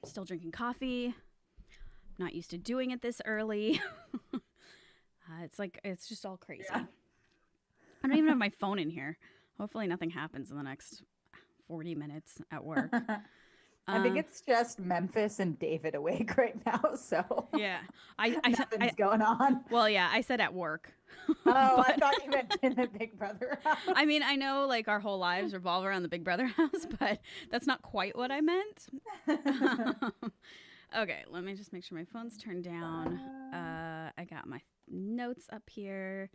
I'm still drinking coffee. Not used to doing it this early. It's just all crazy. Yeah. I don't even have my phone in here. Hopefully nothing happens in the next 40 minutes at work. I think it's just Memphis and David awake right now, so Yeah. nothing's going on. Well, yeah, I said at work. Oh, I thought you meant in the Big Brother house. I mean, I know like our whole lives revolve around the Big Brother house, but that's not quite what I meant. Okay, let me just make sure my phone's turned down. I got my notes up here,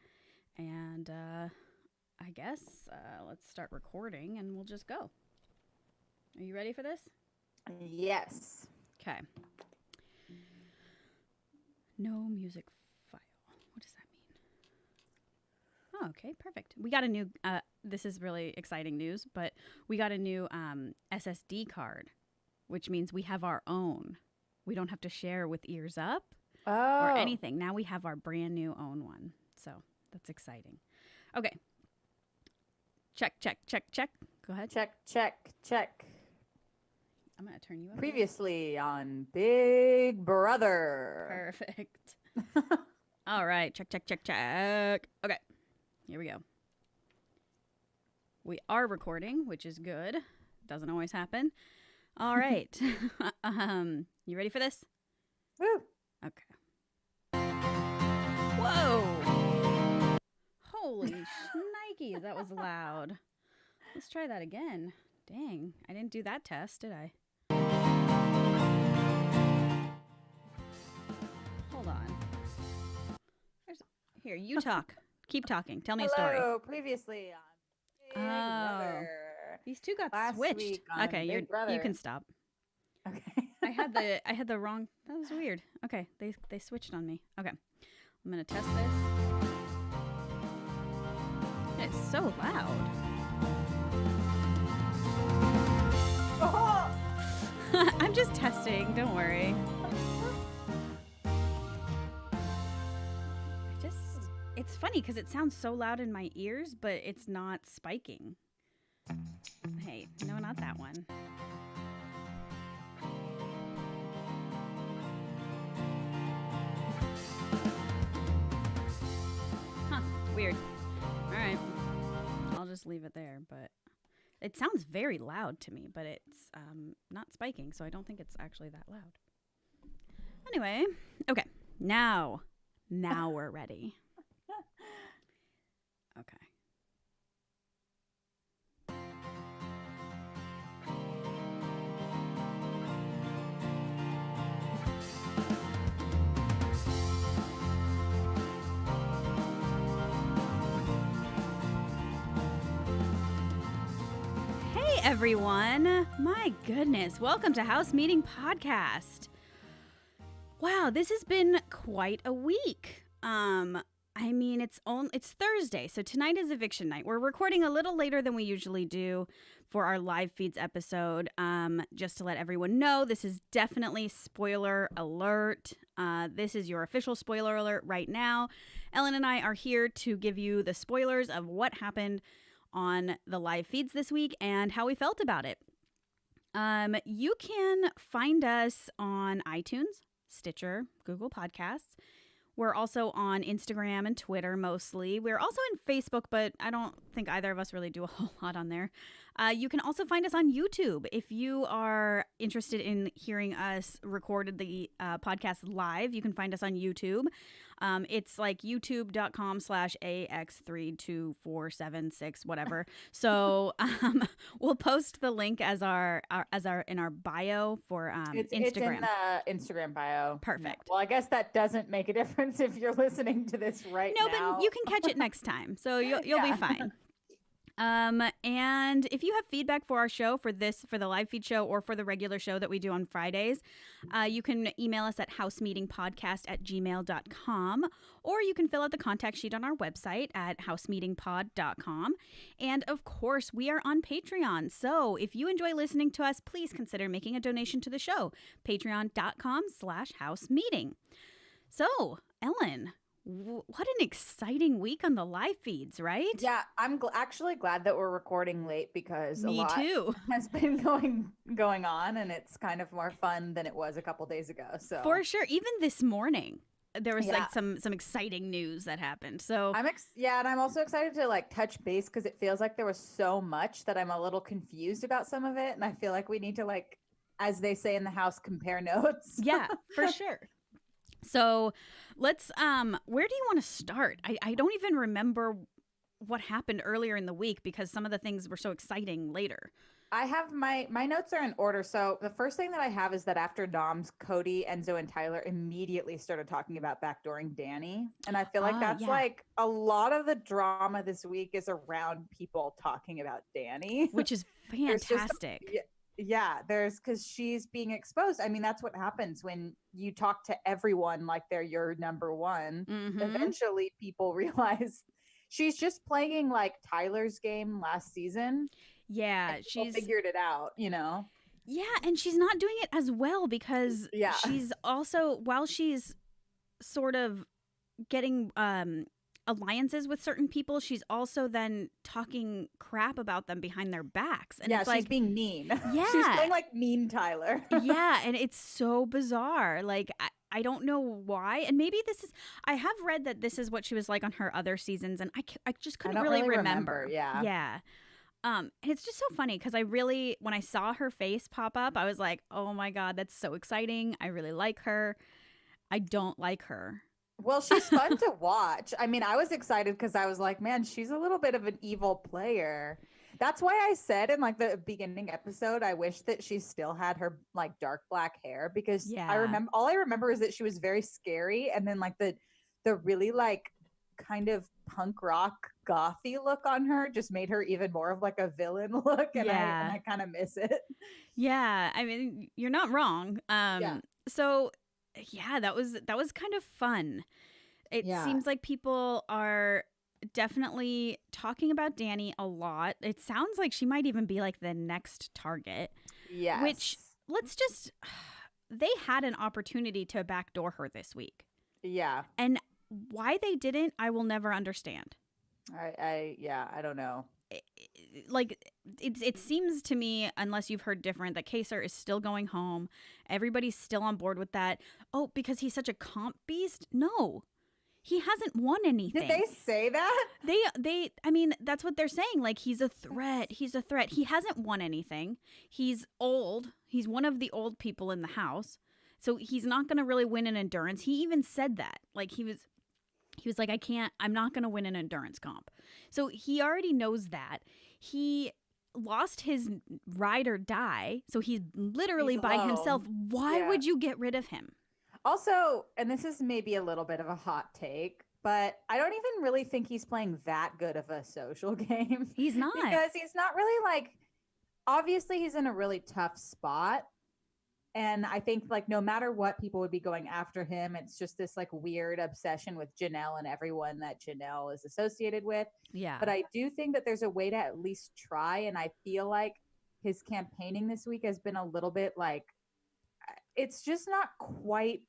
and I guess let's start recording and we'll just go. Are you ready for this? Yes. Okay. No music file. What does that mean? Oh, okay, perfect. We got a new, this is really exciting news, but we got a new SSD card, which means we have our own. We don't have to share with Ears Up or anything. Now we have our brand new own one. So that's exciting. Okay. Check. Go ahead. Check. I'm going to turn you up. Previously on Big Brother. Perfect. All right. Check. Okay. Here we go. We are recording, which is good. Doesn't always happen. All right. You ready for this? Woo. Okay. Whoa. Holy shnikes, that was loud. Let's try that again. Dang, I didn't do that test, did I? Hold on. Here, you talk. Keep talking. Tell me a story. Hello, previously on Big Brother. These two got Last switched. week on Okay, Big Brother. you can stop. Okay. I had the wrong. That was weird. Okay, they switched on me. Okay, I'm gonna test this. It's so loud. Oh! I'm just testing. Don't worry. It's funny because it sounds so loud in my ears, but it's not spiking. Hey, no, not that one. Huh, weird. All right. I'll just leave it there, but it sounds very loud to me, but it's not spiking, so I don't think it's actually that loud. Anyway, okay. Now we're ready. Okay. Hey everyone. My goodness. Welcome to House Meeting Podcast. Wow, this has been quite a week. I mean, it's Thursday, so tonight is eviction night. We're recording a little later than we usually do for our live feeds episode. Just to let everyone know, this is definitely spoiler alert. This is your official spoiler alert right now. Ellen and I are here to give you the spoilers of what happened on the live feeds this week and how we felt about it. You can find us on iTunes, Stitcher, Google Podcasts. We're also on Instagram and Twitter mostly. We're also in Facebook, but I don't think either of us really do a whole lot on there. You can also find us on YouTube. If you are interested in hearing us record the podcast live, you can find us on YouTube. It's like youtube.com/AX32476, whatever. So we'll post the link as our in our bio for Instagram. It's in the Instagram bio. Perfect. Yeah. Well, I guess that doesn't make a difference if you're listening to this right now. No, but you can catch it next time, so you'll be fine. And if you have feedback for our show, for the live feed show or for the regular show that we do on Fridays, you can email us at housemeetingpodcast@gmail.com, or you can fill out the contact sheet on our website at housemeetingpod.com. And of course, we are on Patreon. So if you enjoy listening to us, please consider making a donation to the show. Patreon.com/housemeeting. So, Ellen, What an exciting week on the live feeds, right? Yeah, I'm actually glad that we're recording late because a Me lot too. has been going on, and it's kind of more fun than it was a couple days ago. So For sure. Even this morning, there was yeah, like some exciting news that happened. So yeah, and I'm also excited to like touch base because it feels like there was so much that I'm a little confused about some of it, and I feel like we need to, like, as they say in the house, compare notes. yeah, for sure. So let's where do you want to start? I don't even remember what happened earlier in the week because some of the things were so exciting later. I have my notes are in order. So the first thing that I have is that after Dom's, Cody, Enzo, and Tyler immediately started talking about backdooring Danny. And I feel like that's Yeah. like a lot of the drama this week is around people talking about Danny. Which is fantastic. Yeah, there's because she's being exposed. I mean, that's what happens when you talk to everyone like they're your number one. Mhm. Eventually, people realize she's just playing like Tyler's game last season. Yeah, She's figured it out, you know? Yeah, and she's not doing it as well because she's also, while she's sort of getting alliances with certain people, she's also then talking crap about them behind their backs. And it's she's like being mean. Yeah. She's playing like mean Tyler. Yeah, and it's so bizarre. Like, I don't know why. And maybe this is, I have read that this is what she was like on her other seasons, and I just couldn't really remember. Yeah. Yeah. And it's just so funny because when I saw her face pop up, I was like, oh my God, that's so exciting. I really like her. I don't like her. Well, she's fun to watch. I mean, I was excited because I was like, man, she's a little bit of an evil player. That's why I said in like the beginning episode, I wish that she still had her like dark black hair because all I remember is that she was very scary. And then like the really like kind of punk rock gothy look on her just made her even more of like a villain look, and I kind of miss it. Yeah, I mean, you're not wrong. So yeah, that was kind of fun. It seems like people are definitely talking about Danny a lot. It sounds like she might even be like the next target. Yeah, which they had an opportunity to backdoor her this week. Yeah, and why they didn't, I will never understand. I don't know. It seems to me, unless you've heard different, that Kaysar is still going home. Everybody's still on board with that. Oh, because he's such a comp beast? No. He hasn't won anything. Did they say that? I mean, that's what they're saying. Like, he's a threat. He's a threat. He hasn't won anything. He's old. He's one of the old people in the house. So he's not going to really win an endurance. He even said that. Like, he was like, I'm not going to win an endurance comp. So he already knows that. He lost his ride or die. So he's literally by himself. Why would you get rid of him? Also, and this is maybe a little bit of a hot take, but I don't even really think he's playing that good of a social game. He's not. Because he's not really like, obviously he's in a really tough spot. And I think like no matter what, people would be going after him. It's just this like weird obsession with Janelle and everyone that Janelle is associated with. Yeah. But I do think that there's a way to at least try. And I feel like his campaigning this week has been a little bit like, it's just not quite,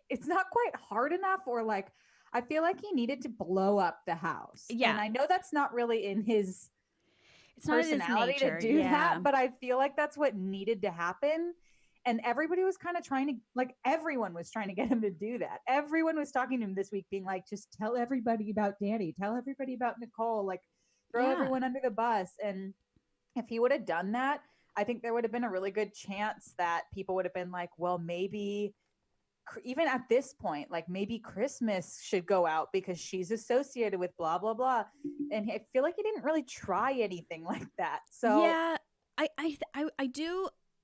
it's not quite hard enough, or like, I feel like he needed to blow up the house. Yeah. And I know that's not really in his personality to do that, but I feel like that's what needed to happen. And everybody was kind of trying to, like, everyone was trying to get him to do that. Everyone was talking to him this week being like, just tell everybody about Danny, tell everybody about Nicole, like throw everyone under the bus. And if he would have done that, I think there would have been a really good chance that people would have been like, well, maybe even at this point, like maybe Christmas should go out because she's associated with blah, blah, blah. And I feel like he didn't really try anything like that. So yeah,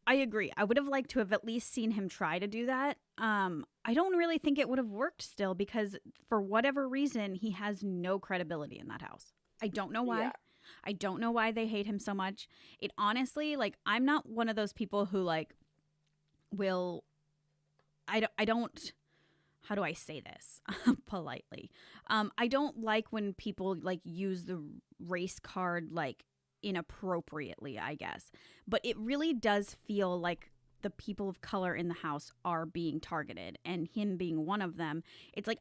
I agree. I would have liked to have at least seen him try to do that. I don't really think it would have worked still because for whatever reason, he has no credibility in that house. I don't know why. Yeah. I don't know why they hate him so much. It honestly, like, I'm not one of those people who like I don't, how do I say this politely? I don't like when people like use the race card like inappropriately, I guess. But it really does feel like the people of color in the house are being targeted, and him being one of them. It's like,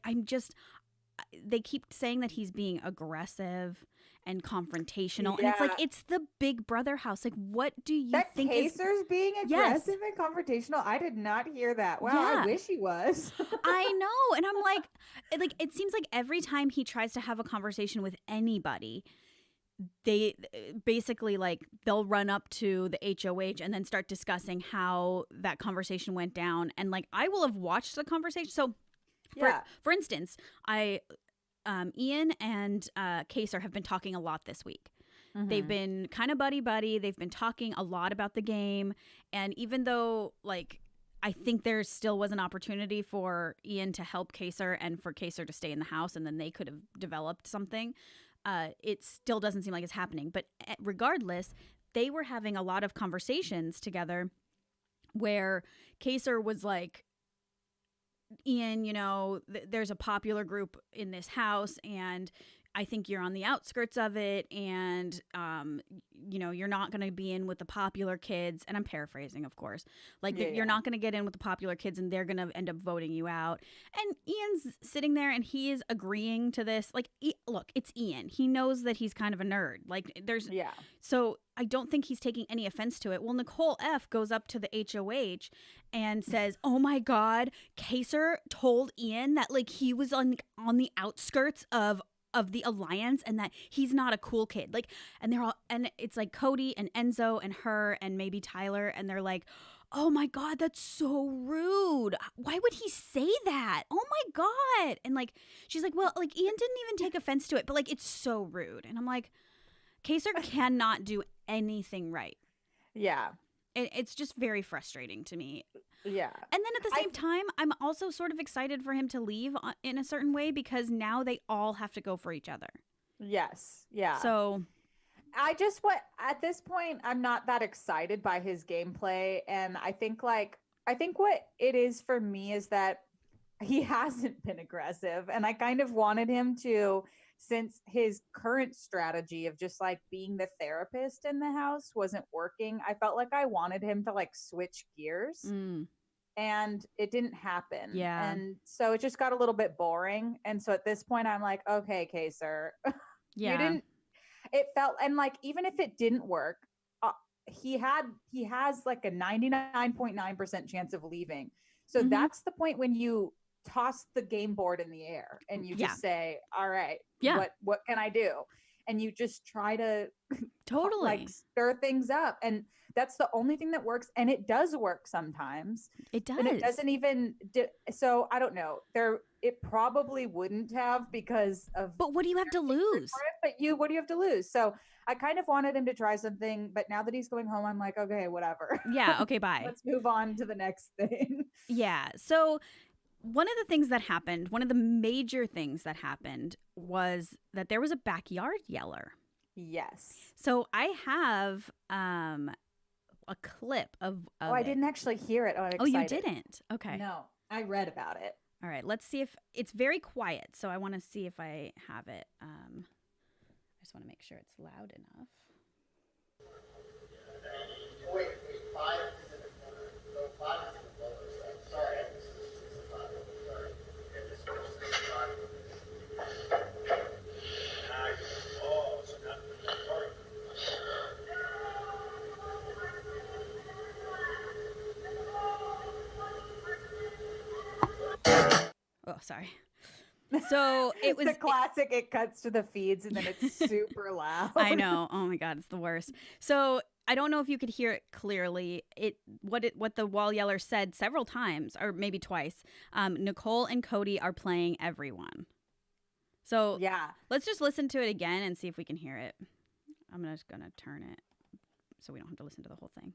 they keep saying that he's being aggressive and confrontational. And it's like, it's the Big Brother house. Like, what do you think Kaysar's being aggressive and confrontational? I did not hear that. Wow, I wish he was. I know. And I'm like, it seems like every time he tries to have a conversation with anybody, they basically like they'll run up to the HOH and then start discussing how that conversation went down. And like, I will have watched the conversation. So for instance, Ian and Kaysar have been talking a lot this week. Mm-hmm. They've been kind of buddy-buddy. They've been talking a lot about the game. And even though, like, I think there still was an opportunity for Ian to help Kaysar and for Kaysar to stay in the house, and then they could have developed something, it still doesn't seem like it's happening. But regardless, they were having a lot of conversations together where Kaysar was like, Ian, you know, there's a popular group in this house and I think you're on the outskirts of it and, you know, you're not going to be in with the popular kids. And I'm paraphrasing, of course. Like, you're not going to get in with the popular kids and they're going to end up voting you out. And Ian's sitting there and he is agreeing to this. Like, look, it's Ian. He knows that he's kind of a nerd. Like, so I don't think he's taking any offense to it. Well, Nicole F. goes up to the HOH and says, oh my God, Kaysar told Ian that, like, he was on the outskirts of the alliance and that he's not a cool kid. Like, and they're all, and it's like Cody and Enzo and her and maybe Tyler. And they're like, oh my God, that's so rude. Why would he say that? Oh my God. And like, she's like, well, like Ian didn't even take offense to it, but like, it's so rude. And I'm like, Kaysar cannot do anything right. Yeah. It's just very frustrating to me. Yeah. And then at the same time, I'm also sort of excited for him to leave in a certain way because now they all have to go for each other. Yes. Yeah. So at this point, I'm not that excited by his gameplay. And I think what it is for me is that he hasn't been aggressive. And I kind of wanted him to, since his current strategy of just like being the therapist in the house wasn't working, I felt like I wanted him to like switch gears. And it didn't happen. Yeah. And so it just got a little bit boring. And so at this point I'm like, okay, Kaysar, it felt, and like, even if it didn't work, he has like a 99.9% chance of leaving. So that's the point when you toss the game board in the air and you just say, all right, what can I do? And you just try to like stir things up. And that's the only thing that works. And it does work sometimes. It does. And it doesn't even, so I don't know. It probably wouldn't have because of. But what do you have to lose? What do you have to lose? So I kind of wanted him to try something, but now that he's going home, I'm like, okay, whatever. Yeah. Okay. Bye. Let's move on to the next thing. Yeah. So one of the things that happened, one of the major things that happened was that there was a backyard yeller. Yes. So I have a clip of I didn't actually hear it. Oh, you didn't? Okay. No, I read about it. All right. Let's see if it's very quiet. So I want to see if I have it. I just want to make sure it's loud enough. Wait, 5 is in the corner. No, 5 is in the lower side. Sorry, this is 5. Sorry. Yeah, this is 5. Oh, so not, sorry. Oh, sorry. So it was the classic. It cuts to the feeds and then it's super loud. I know. Oh my God, it's the worst. So I don't know if you could hear it clearly. What the wall yeller said several times, or maybe twice. Nicole and Cody are playing everyone. So yeah, let's just listen to it again and see if we can hear it. I'm just gonna turn it so we don't have to listen to the whole thing.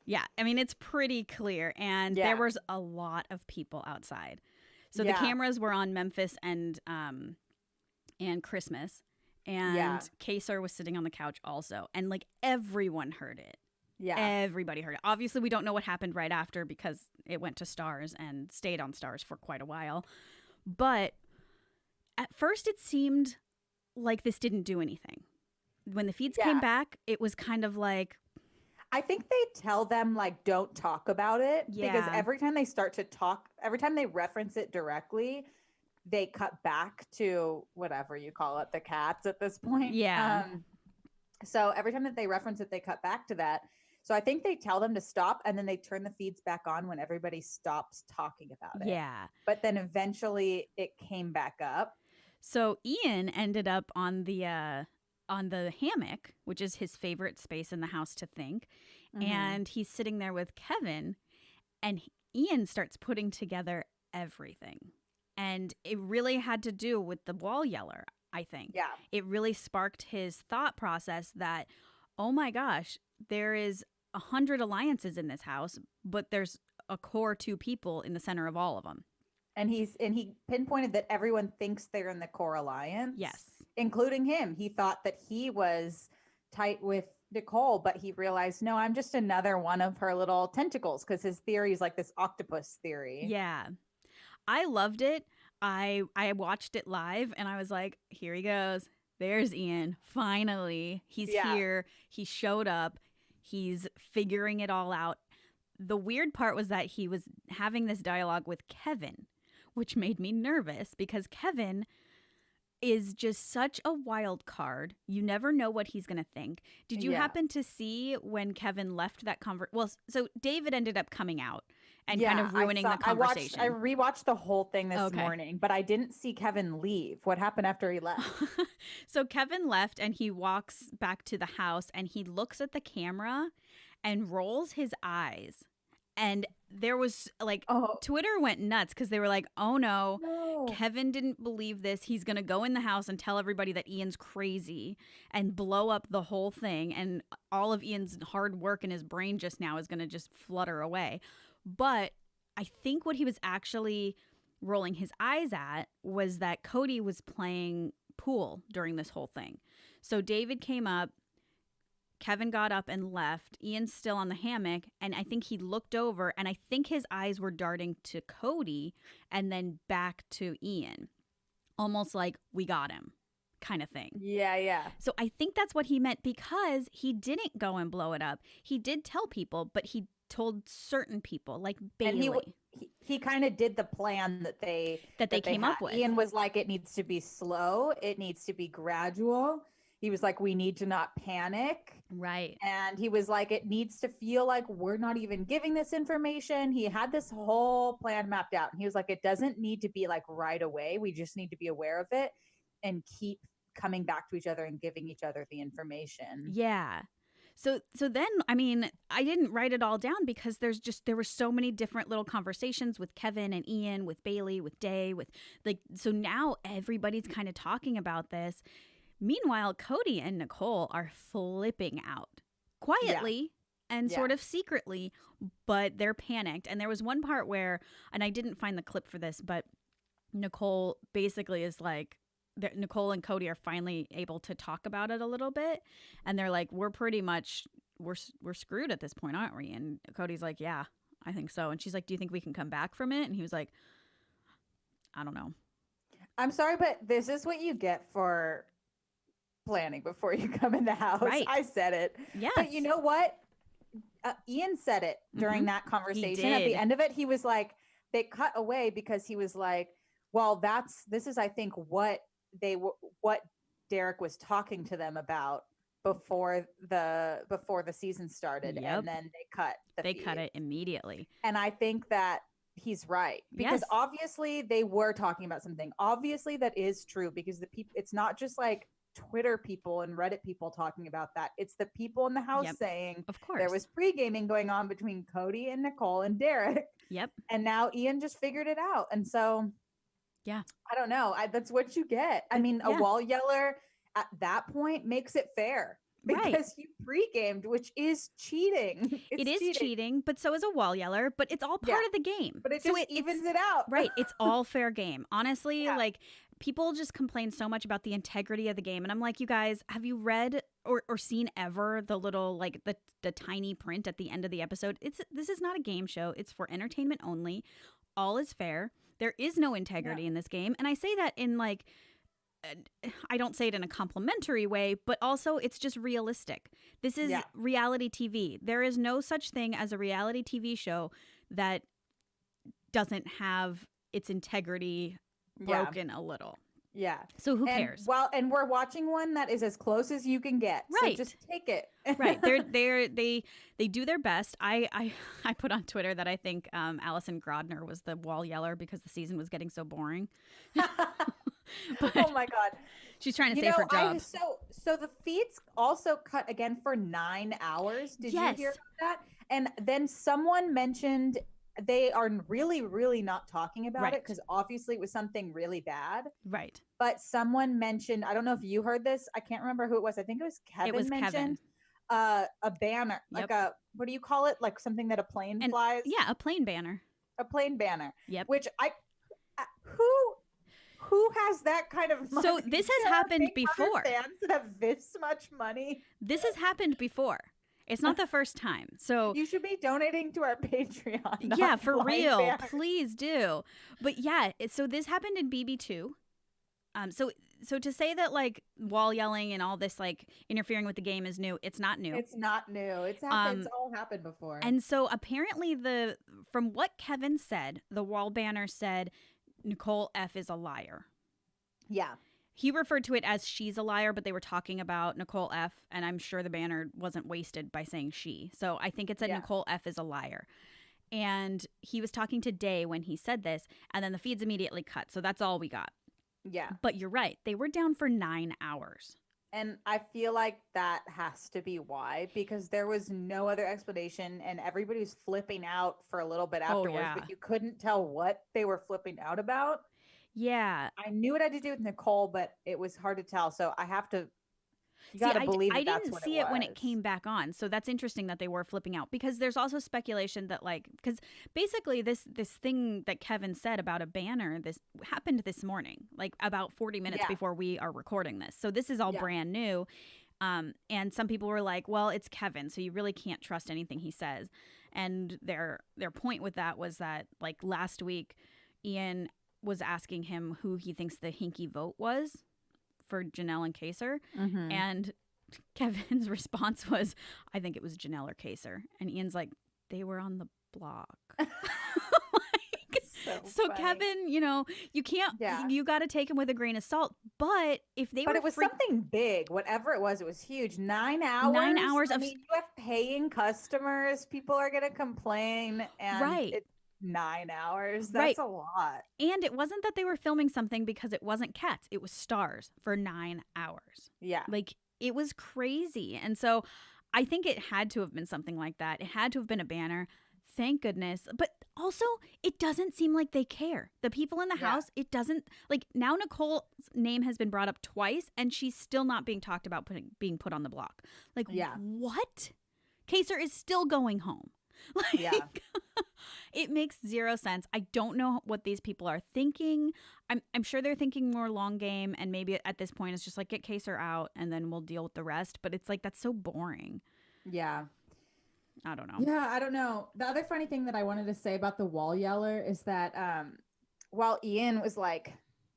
Yeah, I mean, it's pretty clear. And there was a lot of people outside. So the cameras were on Memphis and Christmas. And Kaysar was sitting on the couch also. And like everyone heard it. Yeah. Everybody heard it. Obviously, we don't know what happened right after because it went to Stars and stayed on Stars for quite a while. But at first it seemed like this didn't do anything. when the feeds came back, it was kind of like, I think they tell them like don't talk about it because every time they start to talk, every time they reference it directly, they cut back to whatever you call it, the cats at this point. Yeah. So every time that they reference it, they cut back to that. So I think they tell them to stop and then they turn the feeds back on when everybody stops talking about it. Yeah. But then eventually it came back up. So Ian ended up on the hammock, which is his favorite space in the house to think. And he's sitting there with Kevin, and Ian starts putting together everything. And it really had to do with the wall yeller, I think. Yeah. It really sparked his thought process that, oh my gosh, there is 100 alliances in this house, but there's a core 2 people in the center of all of them. And he pinpointed that everyone thinks they're in the core alliance. Yes. Including him. He thought that he was tight with Nicole, but he realized, no, I'm just another one of her little tentacles, because his theory is like this octopus theory. Yeah. I loved it. I watched it live and I was like, here he goes. There's Ian. Finally. He's here. He showed up. He's figuring it all out. The weird part was that he was having this dialogue with Kevin, which made me nervous because Kevin is just such a wild card. You never know what he's going to think. Did you happen to see when Kevin left that conversation? Well, so David ended up coming out and kind of ruining the conversation. I rewatched the whole thing this morning, but I didn't see Kevin leave. What happened after he left? So Kevin left and he walks back to the house and he looks at the camera and rolls his eyes. And there was like, Twitter went nuts because they were like, oh no, Kevin didn't believe this. He's going to go in the house and tell everybody that Ian's crazy and blow up the whole thing. And all of Ian's hard work in his brain just now is going to just flutter away. But I think what he was actually rolling his eyes at was that Cody was playing pool during this whole thing. So David came up. Kevin got up and left. Ian's still on the hammock, and I think he looked over, and I think his eyes were darting to Cody and then back to Ian. Almost like, we got him kind of thing. Yeah. So I think that's what he meant because he didn't go and blow it up. He did tell people, but he told certain people, like Bailey. And he kind of did the plan that they came up with. Ian was like, it needs to be slow. It needs to be gradual. He was like, we need to not panic. Right. And he was like, it needs to feel like we're not even giving this information. He had this whole plan mapped out. And he was like, it doesn't need to be like right away. We just need to be aware of it and keep coming back to each other and giving each other the information. Yeah. So then, I mean, I didn't write it all down because there were so many different little conversations with Kevin and Ian, with Bailey, with Day, with like, so now everybody's kind of talking about this. Meanwhile, Cody and Nicole are flipping out quietly and sort of secretly, but they're panicked. And there was one part where, and I didn't find the clip for this, but Nicole basically is like, Nicole and Cody are finally able to talk about it a little bit. And they're like, we're pretty much, we're screwed at this point, aren't we? And Cody's like, yeah, I think so. And she's like, do you think we can come back from it? And he was like, I don't know. I'm sorry, but this is what you get for planning before you come in the house. Right. I said it. Yeah. But you know what? Ian said it during that conversation. At the end of it, he was like, they cut away because he was like, well, this is, I think, what Derek was talking to them about before the season started. Yep. And then they cut it immediately. And I think that he's right, because obviously they were talking about something. Obviously that is true, because the people, it's not just like Twitter people and Reddit people talking about that. It's the people in the house saying, of course, there was pre-gaming going on between Cody and Nicole and Derek. Yep. And now Ian just figured it out. And so, yeah, I don't know. That's what you get. I mean, a wall yeller at that point makes it fair, because you pre-gamed, which is cheating. It is cheating, but so is a wall yeller, but it's all part of the game. But it just evens it out. Right. It's all fair game. Honestly, like, people just complain so much about the integrity of the game. And I'm like, you guys, have you read or seen ever the little, like, the tiny print at the end of the episode? This is not a game show. It's for entertainment only. All is fair. There is no integrity in this game. And I say that in, like, I don't say it in a complimentary way, but also it's just realistic. This is reality TV. There is no such thing as a reality TV show that doesn't have its integrity broken a little. Yeah. So who cares? Well, and we're watching one that is as close as you can get. Right. So just take it. Right. They do their best. I put on Twitter that I think Allison Grodner was the wall yeller because the season was getting so boring. Oh my God. She's trying to save her job. So the feeds also cut again for 9 hours. Did you hear about that? And then someone mentioned they are really, really not talking about it because obviously it was something really bad. Right. But someone mentioned, I don't know if you heard this. I can't remember who it was. I think it was Kevin. It was mentioned, Kevin. A banner, like what do you call it? Like something that a plane flies? Yeah, a plane banner. A plane banner. Yep. Which who has that kind of money? So this has happened before. Fans that have this much money. This has happened before. It's not the first time. So you should be donating to our Patreon. Yeah, for real. Banners. Please do. But yeah, so this happened in BB2. So to say that like wall yelling and all this like interfering with the game is new, it's not new. It's not new. It's happened. It's all happened before. And so apparently from what Kevin said, the wall banner said Nicole F is a liar. Yeah. He referred to it as she's a liar, but they were talking about Nicole F, and I'm sure the banner wasn't wasted by saying she. So I think it said Nicole F is a liar. And he was talking to Day when he said this, and then the feeds immediately cut. So that's all we got. Yeah. But you're right. They were down for 9 hours. And I feel like that has to be why, because there was no other explanation, and everybody was flipping out for a little bit afterwards, but you couldn't tell what they were flipping out about. Yeah. I knew it had to do with Nicole, but it was hard to tell. So I have to, you got to believe I that's didn't what see it when it came back on. So that's interesting that they were flipping out, because there's also speculation that like, because basically this thing that Kevin said about a banner, this happened this morning, like about 40 minutes before we are recording this. So this is all brand new. And some people were like, well, it's Kevin, so you really can't trust anything he says. And their point with that was that like last week, Ian was asking him who he thinks the hinky vote was for Janelle and Kaysar. Mm-hmm. And Kevin's response was, I think it was Janelle or Kaysar. And Ian's like, they were on the block. So Kevin, you can't, you got to take him with a grain of salt. But if they But it was something big, whatever it was huge. 9 hours. 9 hours I mean, you have paying customers. People are going to complain. And it's 9 hours. That's a lot. And it wasn't that they were filming something because it wasn't cats. It was stars for 9 hours. Yeah. Like, it was crazy. And so I think it had to have been something like that. It had to have been a banner. Thank goodness. But also, it doesn't seem like they care. The people in the house, it doesn't, like, now Nicole's name has been brought up twice, and she's still not being talked about being put on the block. Like, what? Kaysar is still going home. Like, it makes zero sense. I don't know what these people are thinking. I'm sure they're thinking more long game, and maybe at this point it's just like, get Kaysar out and then we'll deal with the rest. But it's like, that's so boring. Yeah. I don't know. Yeah, I don't know. The other funny thing that I wanted to say about the wall yeller is that while Ian was like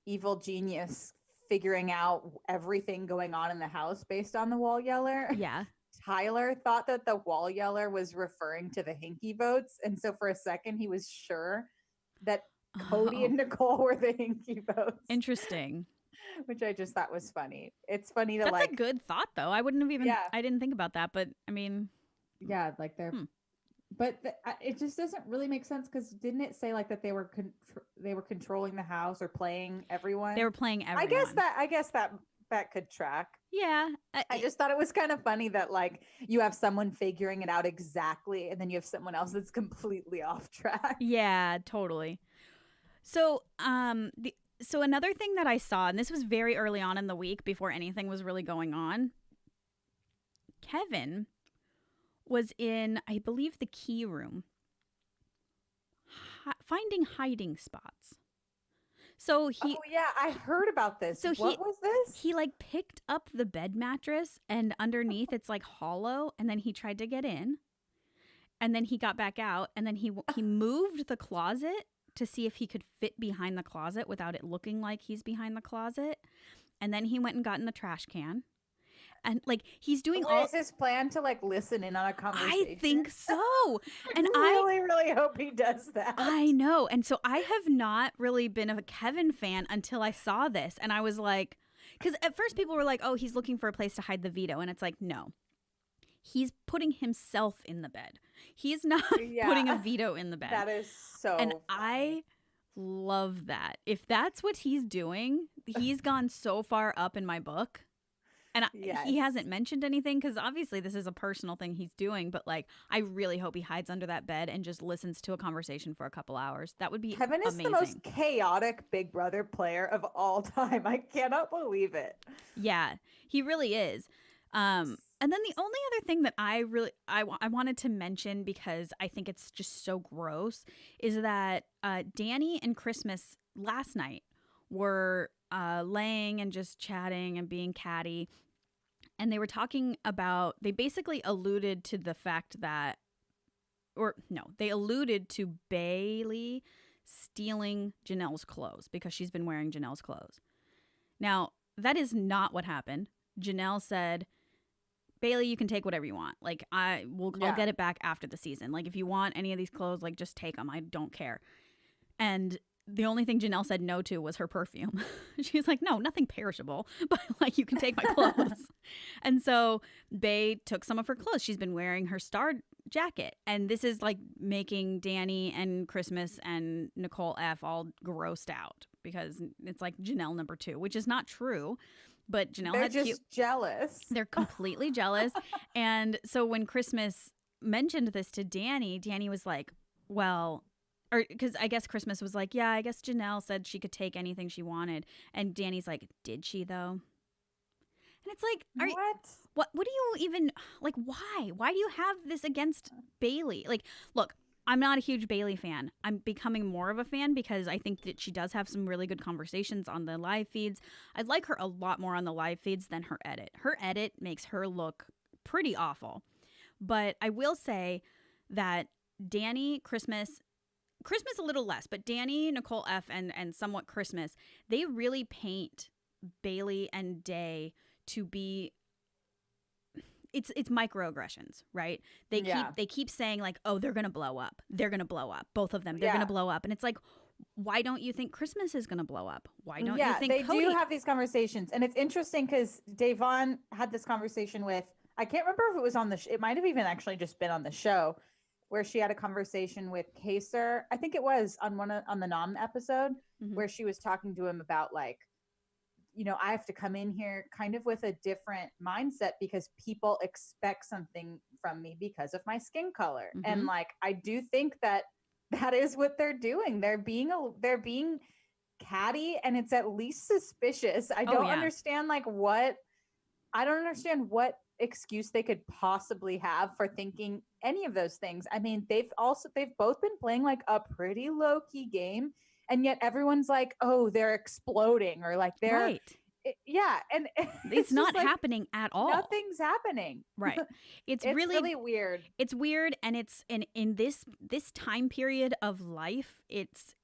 evil genius figuring out everything going on in the house based on the wall yeller. Yeah. Tyler thought that the wall yeller was referring to the hinky votes. And so for a second, he was sure that Cody and Nicole were the hinky votes. Interesting. Which I just thought was funny. It's funny to That's a good thought, though. I wouldn't have even, I didn't think about that. But I mean. Yeah, like they're. But it just doesn't really make sense, because didn't it say like that they were controlling the house or playing everyone? They were playing everyone. I guess that could track. Yeah. I just thought it was kind of funny that like you have someone figuring it out exactly, and then you have someone else that's completely off track. Yeah, totally. So so another thing that I saw, and this was very early on in the week before anything was really going on, Kevin was in, I believe, the key room, finding hiding spots. So I heard about this. So what was this? He like picked up the bed mattress, and underneath it's like hollow, and then he tried to get in, and then he got back out, and then he moved the closet to see if he could fit behind the closet without it looking like he's behind the closet. and then he went and got in the trash can. And like he's doing Is his plan to like listen in on a conversation? I think so. And I really hope he does that. I know. And so I have not really been a Kevin fan until I saw this. And I was like, because at first people were like, oh, he's looking for a place to hide the veto. And it's like, no, he's putting himself in the bed. He's not putting a veto in the bed. That is so And funny. I love that. If that's what he's doing, he's gone so far up in my book. And he hasn't mentioned anything because obviously this is a personal thing he's doing. But like, I really hope he hides under that bed and just listens to a conversation for a couple hours. That would be Kevin is amazing. The most chaotic Big Brother player of all time. I cannot believe it. Yeah, he really is. And then the only other thing that I wanted to mention, because I think it's just so gross, is that Danny and Christmas last night were laying and just chatting and being catty. And they were talking about, they basically alluded to the fact that, they alluded to Bailey stealing Janelle's clothes because she's been wearing Janelle's clothes. Now, that is not what happened. Janelle said, Bailey, you can take whatever you want. Like, I'll get it back after the season. Like, if you want any of these clothes, like, just take them. I don't care. And the only thing Janelle said no to was her perfume. She's like, no, nothing perishable, but like, you can take my clothes. And so Bae took some of her clothes. She's been wearing her star jacket. And this is like making Danny and Christmas and Nicole F all grossed out because it's like Janelle number 2, which is not true. But Janelle They're just jealous. They're completely jealous. And so when Christmas mentioned this to Danny, Danny was like, well, because I guess Christmas was like, yeah, I guess Janelle said she could take anything she wanted. And Danny's like, did she though? And it's like, what do you even, like, why? Why do you have this against Bailey? Like, look, I'm not a huge Bailey fan. I'm becoming more of a fan because I think that she does have some really good conversations on the live feeds. I like her a lot more on the live feeds than her edit. Her edit makes her look pretty awful. But I will say that Danny, Christmas a little less, but Danny, Nicole F, and somewhat Christmas, they really paint Bailey and Day to be, it's microaggressions, right? They keep saying like, oh, they're gonna blow up. They're gonna blow up. Both of them, they're gonna blow up. And it's like, why don't you think Christmas is gonna blow up? Why don't you think Cody? They do have these conversations, and it's interesting because Da'Vonne had this conversation with, I can't remember if it was on the it might have even actually just been on the show, where she had a conversation with Kaysar. I think it was on the Nom episode, where she was talking to him about like, you know, I have to come in here kind of with a different mindset because people expect something from me because of my skin color. And like, I do think that is what they're doing. They're being catty, and it's at least suspicious. I don't understand what excuse they could possibly have for thinking any of those things. I mean, they've both been playing like a pretty low key game, and yet everyone's like, oh, they're exploding, or like they're right. And it's not like happening at all. Nothing's happening. Right. It's really weird. It's weird, and it's in this time period of life, it's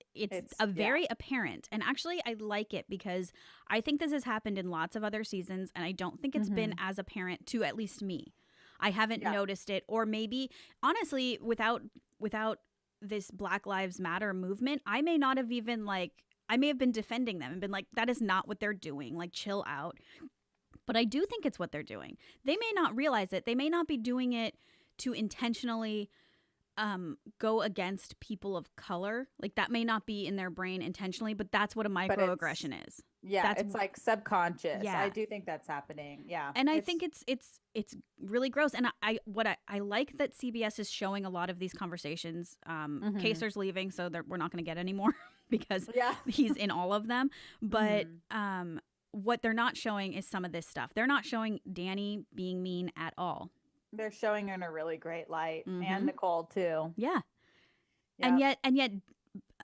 a very apparent. And actually, I like it because I think this has happened in lots of other seasons, and I don't think it's been as apparent to at least me. I haven't noticed it, or maybe honestly, without this Black Lives Matter movement, I may not have even I may have been defending them and been like, that is not what they're doing. Like, chill out. But I do think it's what they're doing. They may not realize it. They may not be doing it to intentionally go against people of color. Like, that may not be in their brain intentionally, but that's what a microaggression is. Yeah, it's like subconscious. Yeah. I do think that's happening. Yeah. And I think it's really gross. And I like that CBS is showing a lot of these conversations. Kaysar's leaving, so we're not going to get any more because he's in all of them. But what they're not showing is some of this stuff. They're not showing Danny being mean at all. They're showing her in a really great light, and Nicole too. Yeah. Yep. And yet,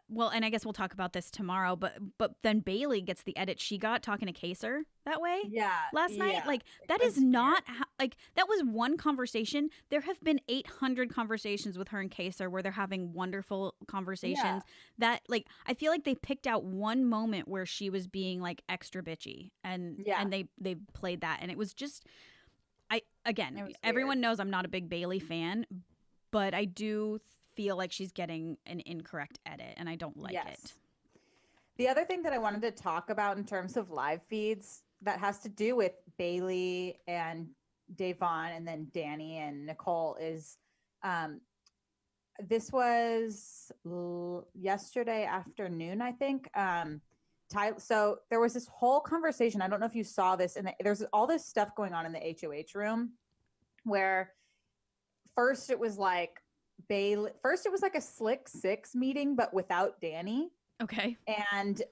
well, and I guess we'll talk about this tomorrow, but then Bailey gets the edit she got talking to Kaysar that way last night. Like, that is not like, that was one conversation. There have been 800 conversations with her and Kaysar where they're having wonderful conversations that, like, I feel like they picked out one moment where she was being, like, extra bitchy, and they played that, and it was just, everyone knows I'm not a big Bailey fan, but I do feel like she's getting an incorrect edit, and I don't like it. The other thing that I wanted to talk about in terms of live feeds that has to do with Bailey and Da'Vonne and then Danny and Nicole is this was yesterday afternoon, I think. So there was this whole conversation. I don't know if you saw this, and there's all this stuff going on in the HOH room where first it was like a Slick Six meeting, but without Danny. Okay. And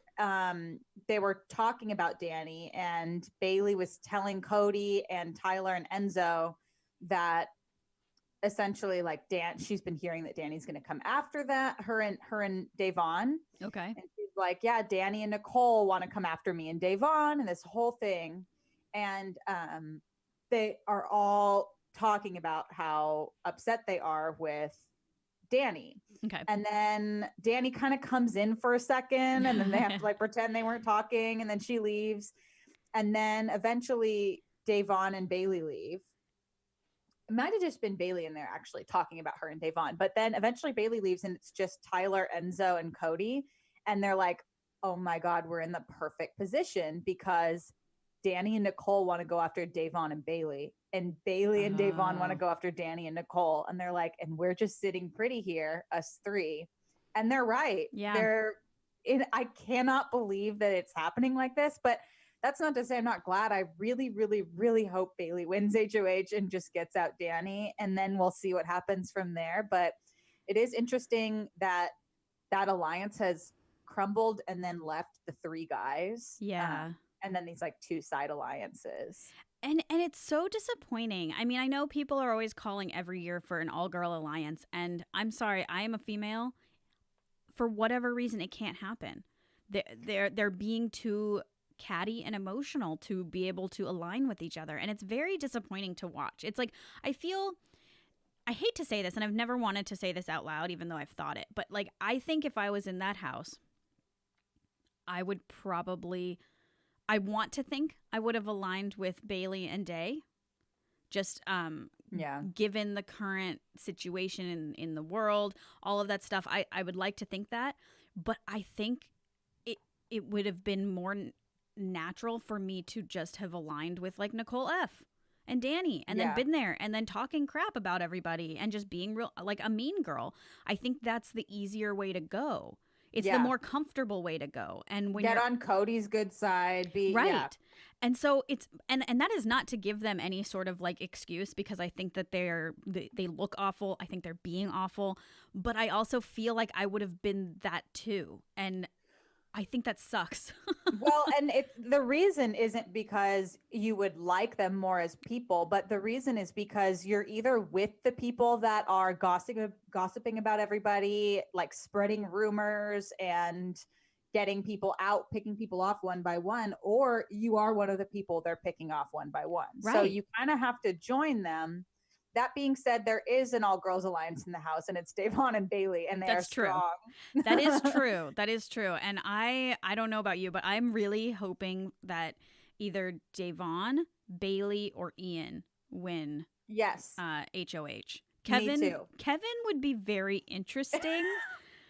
they were talking about Danny, and Bailey was telling Cody and Tyler and Enzo that essentially, like, she's been hearing that Danny's going to come after that, her and Da'Vonne. Okay. And she's like, yeah, Danny and Nicole want to come after me and Da'Vonne and this whole thing. And they are all talking about how upset they are with Danny. Okay. And then Danny kind of comes in for a second, and then they have to like pretend they weren't talking, and then she leaves. And then eventually Da'Vonne and Bailey leave. It might have just been Bailey in there actually talking about her and Da'Vonne. But then eventually Bailey leaves, and it's just Tyler, Enzo, and Cody. And they're like, oh my God, we're in the perfect position because Danny and Nicole want to go after Da'Vonne and Bailey, and Bailey and Da'Vonne want to go after Danny and Nicole. And they're like, and we're just sitting pretty here, us three. And they're right. Yeah. I cannot believe that it's happening like this, but that's not to say I'm not glad. I really, really, really hope Bailey wins HOH and just gets out Danny, and then we'll see what happens from there. But it is interesting that alliance has crumbled and then left the three guys. Yeah. And then these like two side alliances. And it's so disappointing. I mean, I know people are always calling every year for an all-girl alliance, and I'm sorry, I am a female. For whatever reason, it can't happen. They're being too catty and emotional to be able to align with each other, and it's very disappointing to watch. It's like, I hate to say this, and I've never wanted to say this out loud, even though I've thought it, but like, I think if I was in that house, I want to think I would have aligned with Bailey and Day, just given the current situation in the world, all of that stuff. I would like to think that, but I think it would have been more natural for me to just have aligned with like Nicole F. and Danny, and then been there and then talking crap about everybody and just being real, like a mean girl. I think that's the easier way to go. It's the more comfortable way to go. And when get on Cody's good side, right. Yeah. And so it's and that is not to give them any sort of like excuse, because I think that they look awful. I think they're being awful, but I also feel like I would have been that too. And I think that sucks. Well, and the reason isn't because you would like them more as people, but the reason is because you're either with the people that are gossiping about everybody, like spreading rumors and getting people out, picking people off one by one, or you are one of the people they're picking off one by one. Right. So you kind of have to join them. That being said, there is an all-girls alliance in the house, and it's Da'Vonne and Bailey, and they are strong. That is true. That is true. And I don't know about you, but I'm really hoping that either Da'Vonne, Bailey, or Ian win. Yes. HOH. Kevin. Me too. Kevin would be very interesting.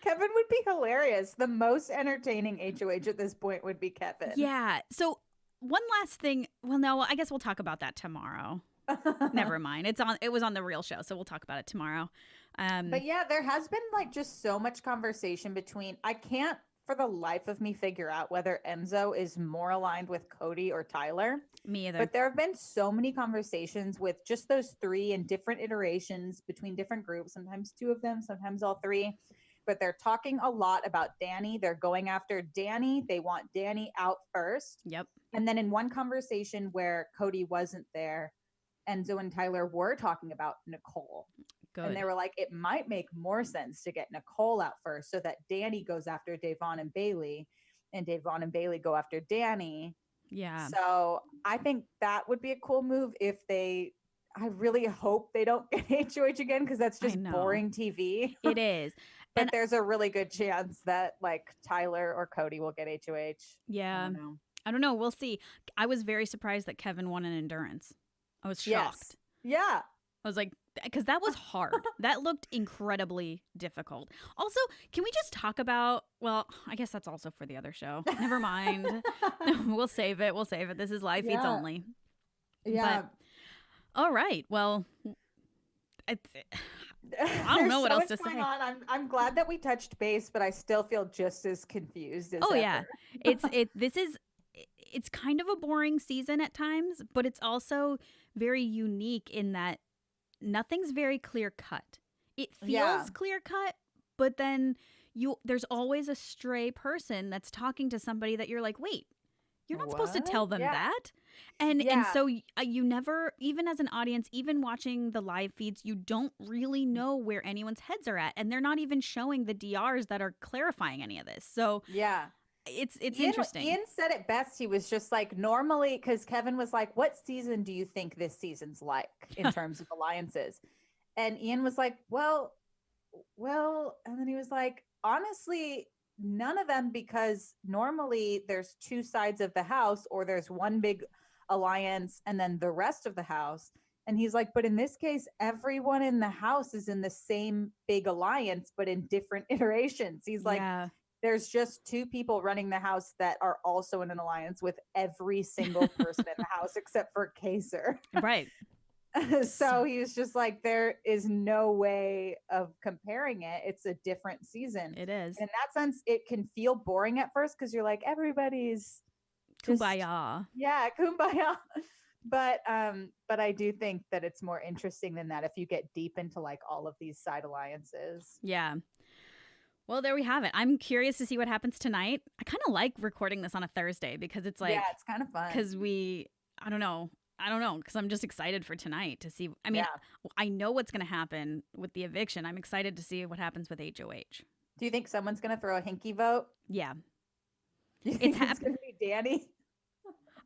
Kevin would be hilarious. The most entertaining HOH at this point would be Kevin. Yeah. So one last thing. Well, no, I guess we'll talk about that tomorrow. Never mind. It was on the real show, so we'll talk about it tomorrow. But yeah, there has been like just so much conversation between. I can't for the life of me figure out whether Enzo is more aligned with Cody or Tyler. Me either. But there have been so many conversations with just those three in different iterations between different groups. Sometimes two of them, sometimes all three. But they're talking a lot about Danny. They're going after Danny. They want Danny out first. Yep. And then in one conversation where Cody wasn't there, Enzo and Tyler were talking about Nicole. Good. And they were like, it might make more sense to get Nicole out first so that Danny goes after Da'Vonne and Bailey, and Da'Vonne and Bailey go after Danny. Yeah. So I think that would be a cool move if they I really hope they don't get HOH again because that's just boring TV. It is. But and there's a really good chance that like Tyler or Cody will get HOH. Yeah. I don't know. We'll see. I was very surprised that Kevin won an endurance. I was shocked. Yes. Yeah. I was like, because that was hard. That looked incredibly difficult. Also, can we just talk about, well, I guess that's also for the other show. Never mind. We'll save it. This is live feeds only. Yeah. But, all right. Well, I don't know what else to say. I'm glad that we touched base, but I still feel just as confused as ever. Yeah. It's kind of a boring season at times, but it's also very unique in that nothing's very clear cut. It feels clear cut, but then there's always a stray person that's talking to somebody that you're like, wait, you're not supposed to tell them that. And so you never, even as an audience, even watching the live feeds, you don't really know where anyone's heads are at. And they're not even showing the DRs that are clarifying any of this. So it's interesting. Ian said it best. He was just like, normally, because Kevin was like, what season do you think this season's like in terms of alliances? And Ian was like, well, and then he was like, honestly, none of them, because normally there's two sides of the house, or there's one big alliance and then the rest of the house. And he's like, but in this case, everyone in the house is in the same big alliance, but in different iterations. He's like, there's just two people running the house that are also in an alliance with every single person in the house except for Kaser. Right. So he was just like, there is no way of comparing it. It's a different season. It is. In that sense, it can feel boring at first because you're like, everybody's kumbaya. Yeah, kumbaya. But I do think that it's more interesting than that if you get deep into like all of these side alliances. Yeah. Well, there we have it. I'm curious to see what happens tonight. I kind of like recording this on a Thursday because it's like, it's kind of fun. Because I don't know, because I'm just excited for tonight to see. I mean, I know what's going to happen with the eviction. I'm excited to see what happens with HOH. Do you think someone's going to throw a hinky vote? Yeah. It's going to be Danny?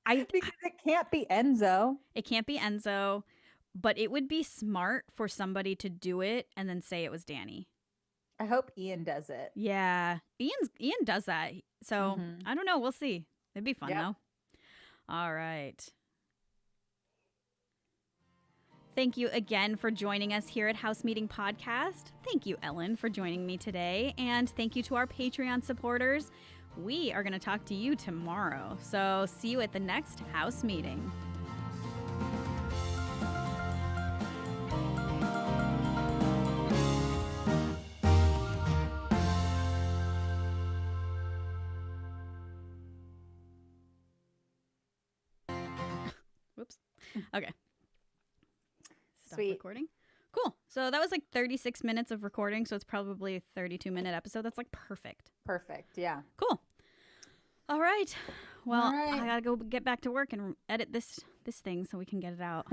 Because it can't be Enzo. It can't be Enzo, but it would be smart for somebody to do it and then say it was Danny. I hope Ian does it. Yeah. Ian does that. So I don't know. We'll see. It'd be fun though. All right. Thank you again for joining us here at House Meeting Podcast. Thank you, Ellen, for joining me today. And thank you to our Patreon supporters. We are going to talk to you tomorrow. So see you at the next House Meeting. Whoops. Okay. Stop recording. Cool. So that was like 36 minutes of recording. So it's probably a 32-minute episode. That's like perfect. Perfect. Yeah. Cool. All right. Well, I got to go get back to work and edit this thing so we can get it out.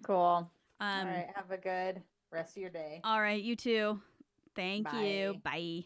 Cool. All right. Have a good rest of your day. All right. You too. Thank you. Bye.